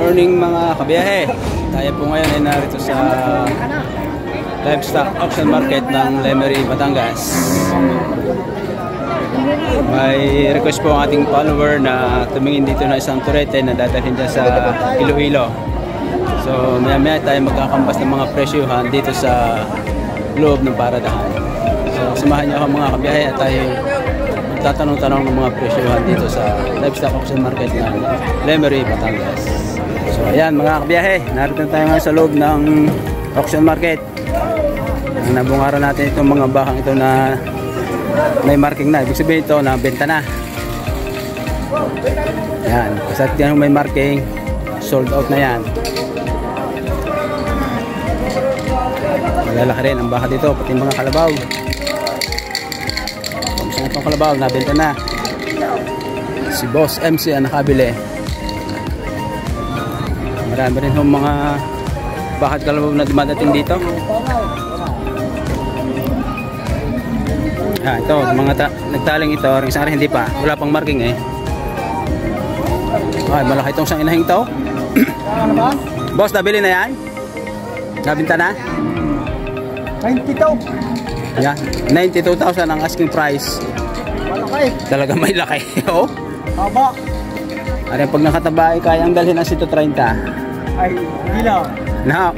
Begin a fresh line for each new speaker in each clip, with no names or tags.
morning mga kabiyahe. Tayo po ngayon ay narito sa livestock auction market ng Lemery, Batangas. May request po ang ating follower na tumingin dito na isang turete na dadalhin dyan sa Iloilo. So maya maya tayo magkakampas ng mga presyuhan dito sa loob ng paradahan. So samahan niyo ako mga kabiyahe at tayo tatanong-tanong ng mga presyuhan dito sa livestock auction market ng Lemery, Batangas. So ayan mga kabiyahe, narito tayo ngayon sa loob ng auction market. Ang nabungaran natin itong mga bakang ito na may marking na, ibig sabihin ito na benta na. Ayan, kasat yan may marking, sold out na yan. Malalaki rin ang baka dito, pati mga kalabaw. Kung itong kalabaw, nabenta na. Si Boss MC ang nakabili. Marami rin yung mga baka at kalabaw na dumadating dito. Ito, mga nagtaling ito, isang rin hindi pa, wala pang marking eh. Ay, malaki itong isang inahing ito. Boss, nabili na yan? Nabenta na?
92.
Yeah, 92,000 ang asking price.
Malaki.
Talaga may laki. Oh.
Haba.
Ari, pag nakataba ay kayang dalhin ang 130.
Ay, hindi lang.
Na.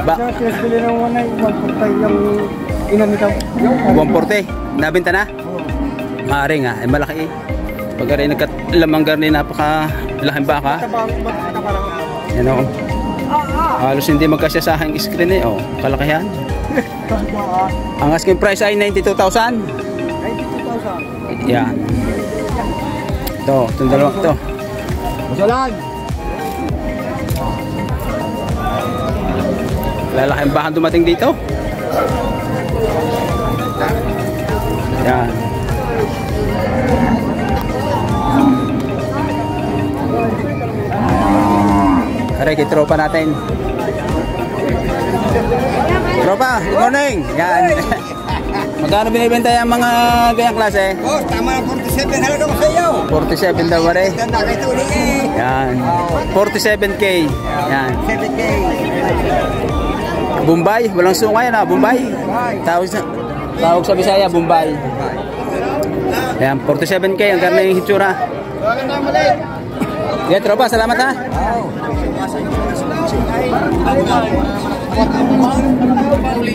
Ba.
Sa bili ng 140 yung inan nito.
140. Nabenta na? Maaari nga, ay malaki eh. Pag rin nagkalamang garni, napaka laking baka. Yan o. Halos hindi magkasya sa aking screen eh. Oh, kalakihan. Ang asking price ay 92,000.
92,000.
Yan. Ito, itong dalawa ito.
Masalan.
Lalaking bahan dumating dito. Yan. Aray, kay tropa natin. Tropa, good morning. Yan. Magkano binibenta yung mga ganyang klase?
Oh, tama na 47. Halaga ko sa iyo.
47 daw pare. Yan. 47K. Yan.
7K.
Bombay, walang sungay na, Bombay. Tawag sa Bisaya, Bombay. Yan, 47K ang karne yung hitsura. Yeah, tropa, salamat ha.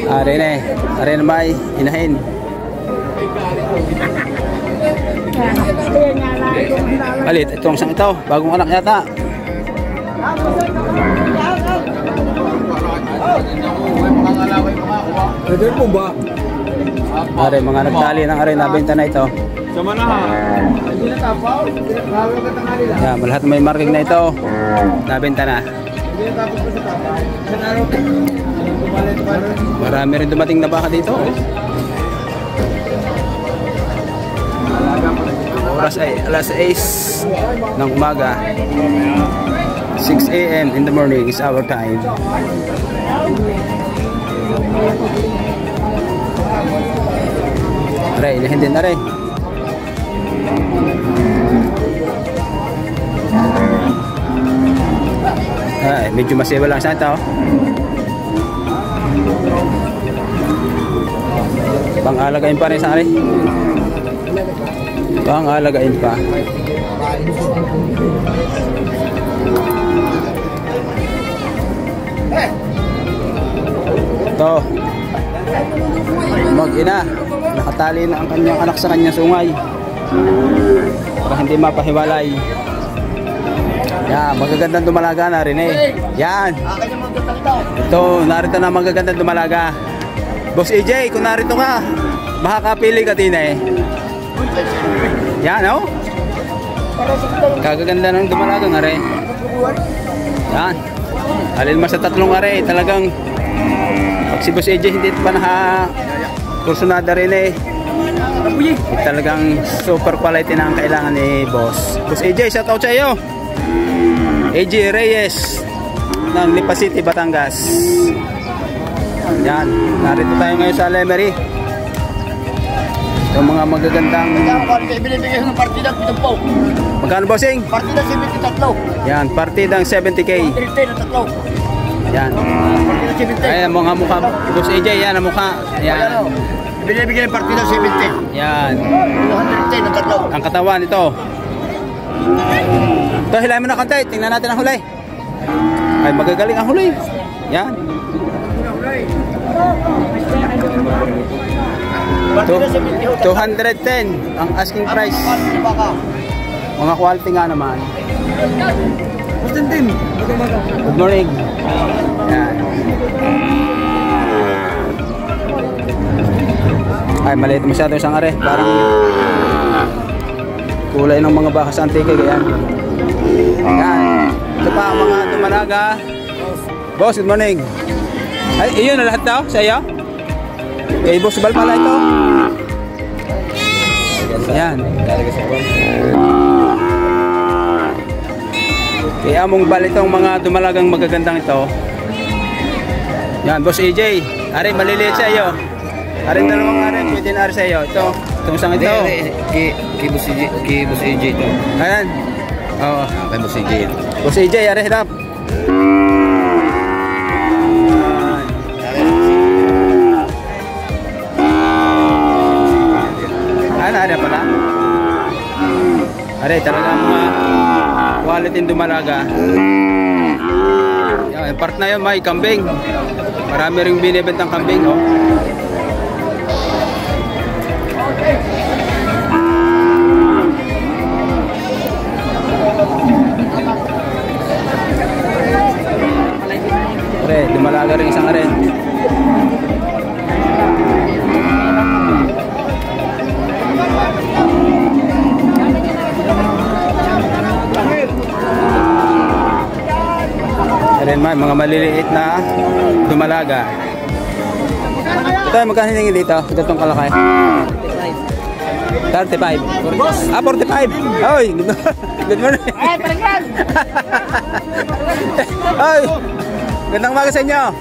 Arin eh, arin may inahin. Alit, itong isang ito, bagong anak yata.
Pwede po ba?
Arin, mga nagtali ng arin, nabenta na ito.
Sama na ha. Hindi na tapaw.
Yan, lahat may marking na ito. Nabenta na. Marami rin dumating na baka dito. Oras ay alas 6 ng umaga. 6 AM in the morning is our time. Aray, inahin din aray. Ay, medyo masiwa lang sa ito. Pang-alagain pa rin sa akin. Pang-alagain pa. Ito. Mag-ina. Nakatali na ang kanyang anak sa kanyang sungay. Para hindi mapahiwalay. Yan, magagandang dumalaga na rin eh. Yan. Ito, narito na magagandang dumalaga. Boss AJ, kung narito ka, makakapili ka din eh. Yan, oh. Kagaganda ng dumalaga na rin. Yan. Alin mas sa tatlong are, talagang pag si Boss AJ hindi pa kursunada rin eh. Talagang super quality na ang kailangan ni Boss. Boss AJ, shout out sa iyo. AJ Reyes ng Lipa City, Batangas. Yan, narito tayo ngayon sa Lemery. Yung mga magagandang...
Binibigay ng partida, pinumpaw.
Magkano bossing?
Partida 73.
Yan, partidang 70k.
110 na tatlo.
Yan.
Partida 70.
Ay, ang mga mukha. Boss AJ, yan ang mukha. Yan.
Binibigay ng partida 70.
Yan.
110 na tatlo.
Ang katawan ito. Ito, hilahin mo na konti. Tingnan natin ang hulay. Ay, magagaling ang hulay. Yan.
Partida 70.
210 ang asking price. Mga quality nga naman. Good morning. Yan. Ay, maliit masyado isang are. Parang kulay ng mga baka sa antique. Yan. Yan. Ito pa ang mga dumalaga. Boss, good morning. Ay, iyon na lahat daw sa iyo? Kay Boss Bal pala ito. Yan. Kaya among Bal itong mga dumalagang magagandang ito. Yan, Boss AJ. Ari, maliliit sa iyo. Ari, dalawang ari, pwede na ari sa iyo. Ito, itong isang ito.
Kay Boss AJ ito.
Ayan. Oo.
Kay Boss AJ.
Boss AJ, ari, hirap. Ada pala. Are, talagang mga quality dumalaga. Yung part na yun, may kambing. Marami ring binibentang kambing, oh. Are, dumalaga rin isang are. Rin man, mga maliliit na dumalaga. Ito, magkano hingin dito? Ito itong kalakay. 35. Ah, 45. Oy, good morning.
Ay, parang
Oy, gandang umaga sa inyo.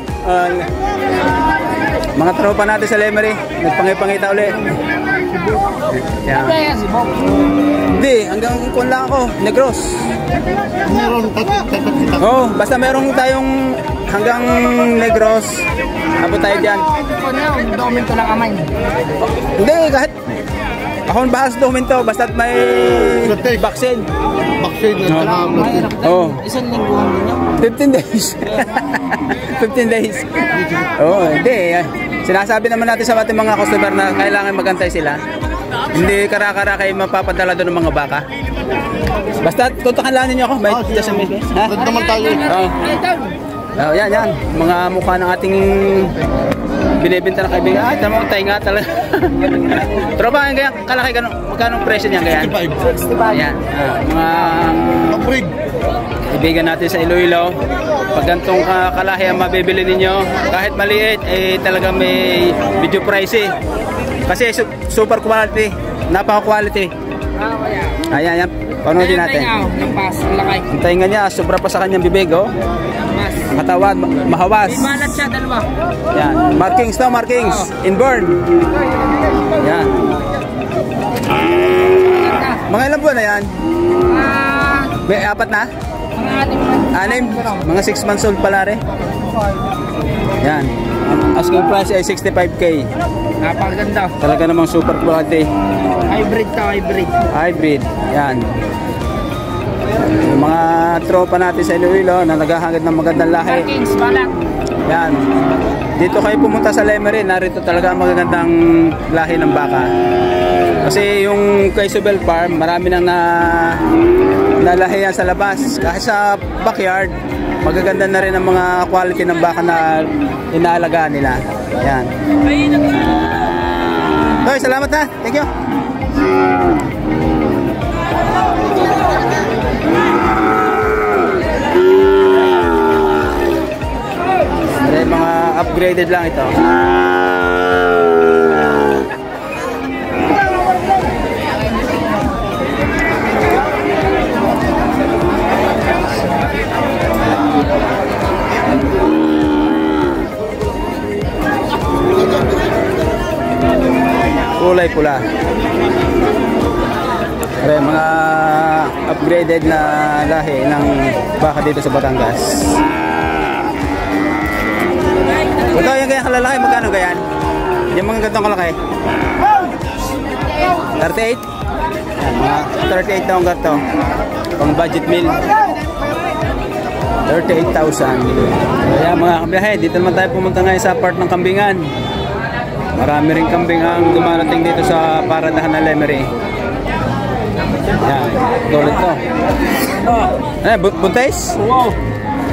Mga tropa natin sa Lemery, nagpangipangita uli. Yan. Hindi, hanggang ikon lang ako, Negros. Oh, basta meron tayong hanggang Negros. Abot tayo dyan.
Dokumento lang amay.
Hindi, kahit akong bahas dokumento, basta't may vaccine.
Vaccine
Oh.
Isang lingguhan din yun.
15 days. 15 days. Oh, hindi. Sinasabi naman natin sa ating mga customer na kailangan magantay sila. Hindi kara-kara kayo mapapadala doon ng mga baka. Basta tutukan lang ninyo ako. May SMS. Ha?
naman tayo.
Oh. Oh, yan, yan. Mga mukha ng ating binibenta na kaibigan. Ay, tama, tayo nga talaga. Tropa, kaya kalaki, magkano presyo niyan kaya?
65.
Yan. Mga
Upgrade.
kaibigan natin sa Iloilo. Pag gantong kalahi ang mabibili ninyo, kahit maliit, eh talaga may video price eh. Kasi super quality, napaka quality. Ayan, yan. Panoodin natin. Ang tainga niya, sobra pa sa kanyang bibig, oh. Katawan, mahawas.
Imanat siya, dalawa.
Yan. Markings to, markings. Inborn. Yan. Mga ilang buwan na yan? May apat na? Anim? Mga 6 months old pala rin. Yan. Asking price ay 65k.
Napakaganda.
Talaga namang super quality.
Hybrid to, hybrid.
Hybrid. Yan. Yung mga tropa natin sa Iloilo na naghahangad ng magandang lahi.
Kings, balat.
Yan. Dito kayo pumunta sa Lemery, narito talaga ang magagandang lahi ng baka. Kasi yung kay Subel Farm, marami nang nalahiyan sa labas. Kahit sa backyard, magaganda na rin ang mga quality ng baka na inaalagaan nila. Yan. Okay, salamat ha. Thank you. Mga upgraded lang ito. Kulay pula. Okay, mga upgraded na lahi ng baka dito sa Batangas. Ito yung ganyan kalalaki, magkano ganyan? Yung mga gantong kalaki? 38? Yan, mga 38 daw ang gato. Pang budget meal. 38,000. Kaya mga kabiyahe, dito naman tayo pumunta ngayon sa part ng kambingan. Marami rin kambing ang dumarating dito sa paradahan ng Lemery. Yan, tulad to. Buntes?
Wow.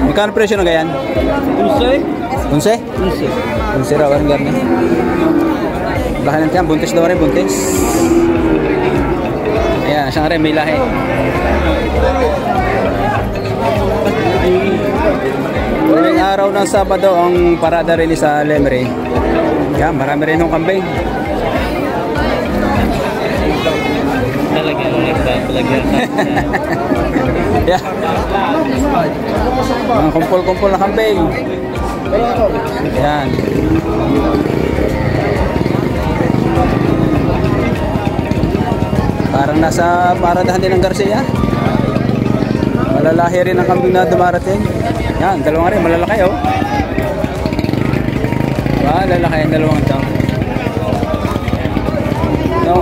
Magkano presyo na ganyan? 11? 11 raw, ang garni. Baka natin yan, buntes daw rin, buntes. Ayan, siyang rin, may lahi. Tuwing araw ng Sabado ang parada rin sa Lemery. Yan, marami rin yung kambing.
Talaga.
Yeah. Mga kumpul-kumpul na kambing. Yan. Parang nasa paradahan din ng Garcia. Malalahi rin ang kambing na dumarating. Yan, dalawang rin, malalaki oh. Malalaki ang dalawang ito. No.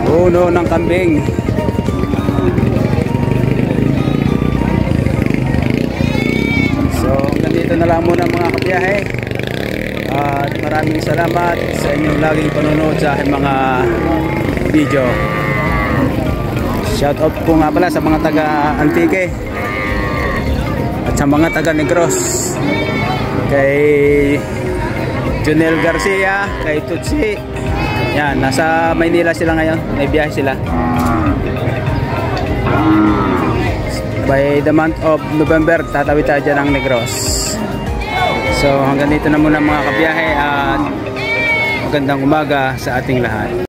Puno ng kambing. So, ganito na lang muna mga kabiyahe. At maraming salamat sa inyong laging panonood sa aking mga video. Shout out po nga pala sa mga taga Antique at sa mga taga Negros, kay Junel Garcia, kay Tutsi. Yan, nasa Maynila sila ngayon, may biyahe sila. By the month of November tatawid tayo dyan ng Negros. So hanggang dito na muna mga kabiyahe at magandang umaga sa ating lahat.